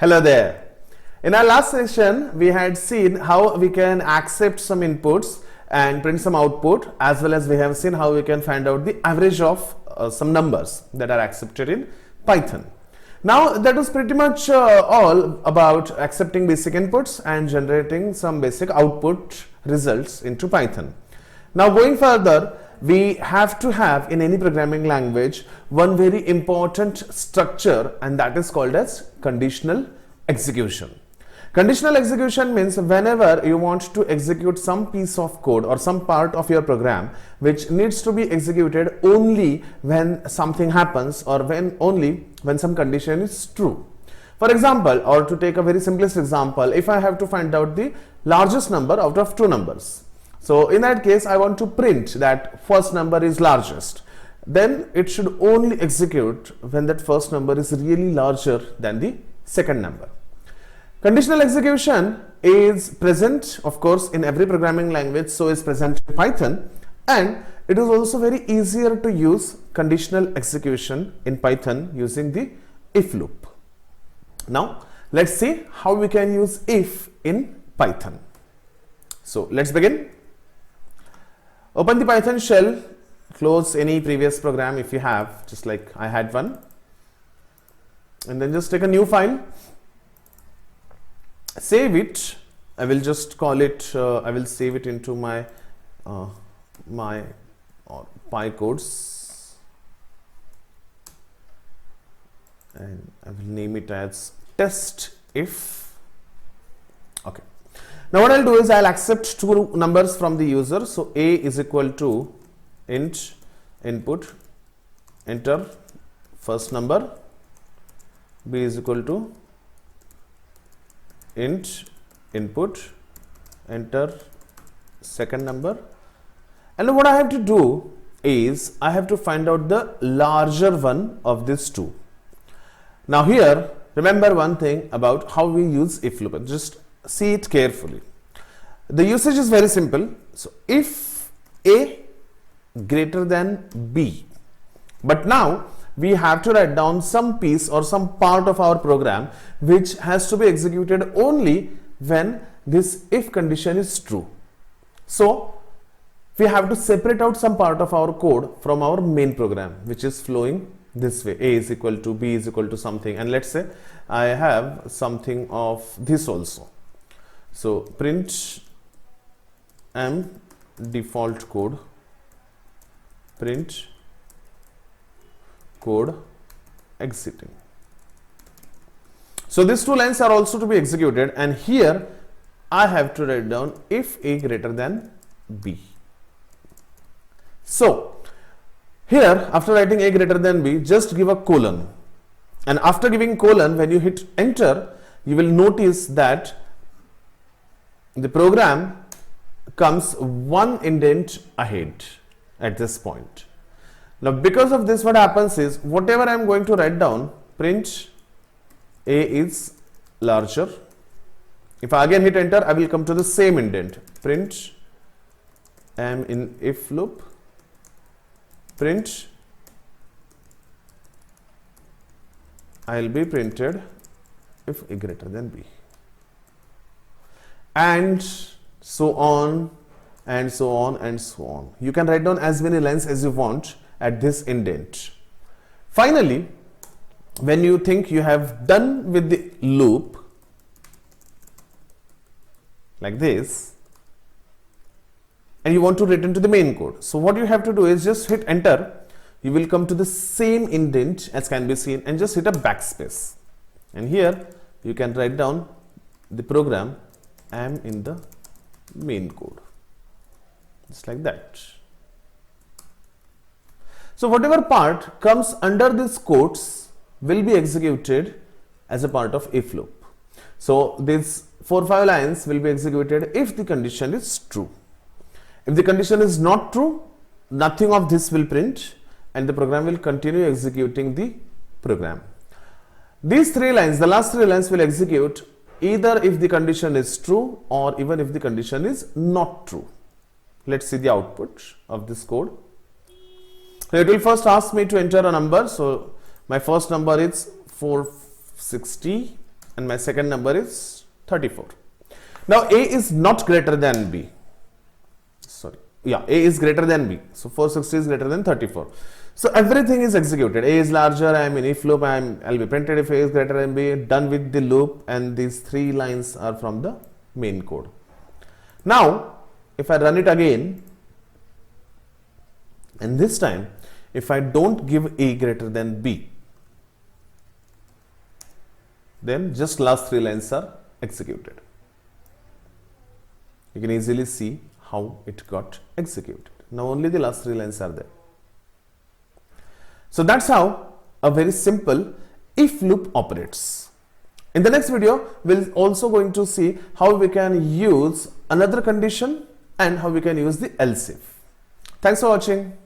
Hello there. In our last session, we had seen how we can accept some inputs and print some output, as well as we have seen how we can find out the average of some numbers that are accepted in Python. Now that was pretty much all about accepting basic inputs and generating some basic output results into Python. Now going further, we have to have in any programming language one very important structure, and that is called as conditional execution. Conditional execution means whenever you want to execute some piece of code or some part of your program which needs to be executed only when something happens or only when some condition is true. For example, or to take a very simplest example, if I have to find out the largest number out of two numbers. So in that case, I want to print that first number is largest. Then it should only execute when that first number is really larger than the second number. Conditional execution is present, of course, in every programming language, so is present in Python, and it is also very easier to use conditional execution in Python using the if loop. Now, let's see how we can use if in Python. So let's begin. Open the Python shell, close any previous program if you have, just like I had one, and then just take a new file, save it. I will just call it, I will save it into my PyCodes, and I will name it as test if. Okay. Now what I'll do is I'll accept two numbers from the user. So a is equal to int input, enter first number, b is equal to int input, enter second number, and what I have to do is I have to find out the larger one of these two. Now here, remember one thing about how we use if loop, just see it carefully. The usage is very simple. So if a greater than b, but now we have to write down some piece or some part of our program which has to be executed only when this if condition is true. So we have to separate out some part of our code from our main program, which is flowing this way: a is equal to b is equal to something, and let's say I have something of this also. So print m default code, print code exiting. So these two lines are also to be executed, and here I have to write down if a greater than b. So here, after writing a greater than b, just give a colon, and after giving colon, when you hit enter, you will notice that the program comes one indent ahead at this point. Now because of this, what happens is whatever I am going to write down, print a is larger. If I again hit enter, I will come to the same indent, print m in if loop, print I will be printed if a greater than b, and so on and so on and so on. You can write down as many lines as you want at this indent. Finally, when you think you have done with the loop like this, and you want to return to the main code, so what you have to do is just hit enter. You will come to the same indent as can be seen, and just hit a backspace, and here you can write down the program am in the main code, just like that. So whatever part comes under these quotes will be executed as a part of if loop. So these 4-5 lines will be executed if the condition is true. If the condition is not true, nothing of this will print, and the program will continue executing the program. These 3 lines, the last 3 lines, will execute either if the condition is true or even if the condition is not true. Let's see the output of this code. So it will first ask me to enter a number. So my first number is 460 and my second number is 34. Now A is not greater than B. Sorry. Yeah, A is greater than B. So 460 is greater than 34. So everything is executed. A is larger, I am in if loop, I'll be printed if A is greater than B, done with the loop, and these 3 lines are from the main code. Now, if I run it again, and this time, if I don't give A greater than B, then just last 3 lines are executed. You can easily see how it got executed. Now only the last 3 lines are there. So that's how a very simple if loop operates. In the next video, we'll also going to see how we can use another condition and how we can use the else if. Thanks for watching.